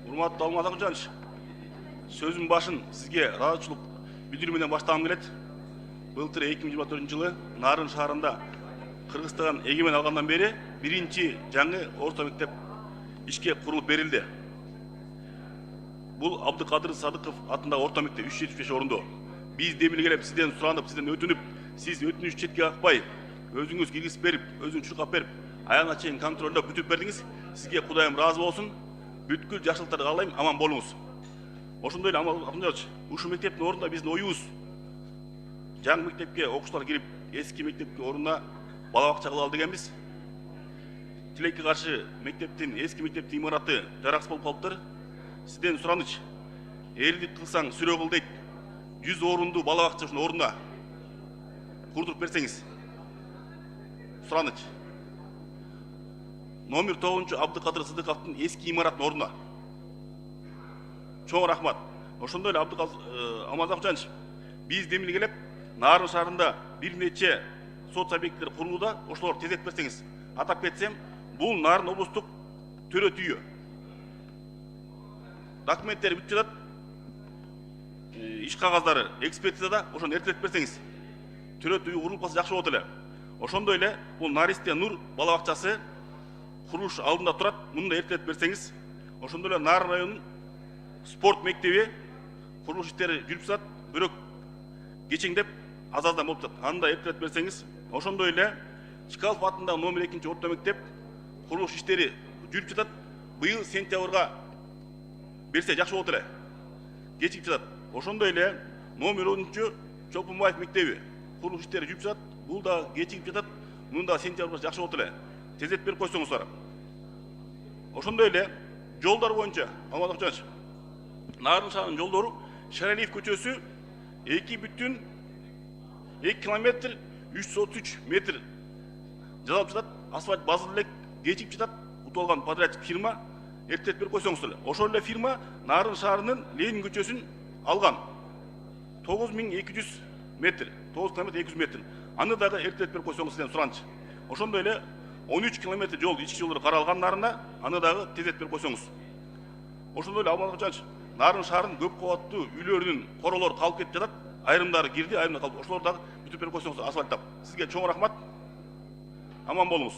Урматтуу Алмаз Акжанович, сөзүм башын сизге ыраазычылык билдирүү менен баштагым келет. Былтыр 2024 жылы Нарын шаарында Кыргызстан эгемен алгандан бери биринчи жаңы орто мектеп ишке курулуп берилди. Бул Абдыкадыр Садыков атындагы орто мектеп 375 орундуу. Биз демил келип сизден суранып, сизден өтүнүп, сиз өтүнүч четке какпай, өзүңүз киргизип берип, өзүң чуркап берип, аягына чейин контролдоп бүтүп бердиңиз. Сизге Кудайым ыраазы болсун. Бүткүл жакшылыктарды каалайм, аман болуңуз. Ошондой эле Алмаз Акжанович, ушул мектептин ордунда биздин оюбуз жаңы мектепке окуучулар кирип, эски мектепке ордуна бала бакча кылалы дегенбиз. Тилекке каршы эски мектептин имараты жараксыз болуп калыптыр. Сизден сураныч, элдик кылсаң сүрө кыл дейт. 100 орунду бала бакча ушунун ордуна курдуруп берсеңиз. Сураныч. Номер 9 Абдыкадыр Садыковдун эски имараттын ордуна. Чоң рахмат. Ошондой эле Алмаз Акжанович, биз демил келип, Нарын шаарында бир нече сот объекттер курулууда, ошолорду тездетип берсеңиз. Атап кетсем, бул Нарын облустук төрөт үйү. Документтери бүтүп жатат. Иш кагаздары экспертизада, ошону эртелеп берсеңиз. Төрөт үйү курулуп калса жакшы болот эле. Ошондой эле бул Наристе Нур бала бакчасы курулуш алдында турат, муну да эртелеп берсеңиз. Ошондой эле Нарын районунун спорт мектеби курулуш иштери жүрүп жатат, бирок кечеңдеп аз-аздан болуп жатат. Аны да эртелеп берсеңиз. Ошондой эле Чкалов атындагы номер 2 орто мектеп курулуш иштери жүрүп жатат. Быйыл сентябрга берсе жакшы болот эле. Кечигип жатат. Ошондой эле номер 10 Чолпонбаев мектеби курулуш иштери жүрүп жатат. Бул да кечигип жатат. Муну да сентябрга жакшы болот эле. Тездетип берип койсоңуздар. Ошондой эле жолдор боюнча Алмаз Акжанович, Нарын шаарынын жолдору Шаралиев көчөсү 2,2 километр 333 метр жазалып жатат. Асфальт базылып элек, кечигип жатат. Утулган подрядчик фирма эртелеп берип койсоңуздар. Ошол эле фирма Нарын шаарынын Ленин көчөсүн алган. 9200 метр, 9 километр 200 метр. Аны дагы эртелеп берип койсоңуз сизден суранчы. Ошондой эле 13 километр жол, ички жолдор каралган Нарында, аны дагы тездетип берип койсоңуз. Ошондой эле Алмаз Акжанович, Нарын шаарынын көп кабаттуу үйлөрүнүн королору калып кетип жатат. Айрымдары кирди, айрымдары калып. Ошолорду дагы бүтүп берип койсоңуз асфальттап. Сизге чоң рахмат. Аман болуңуз.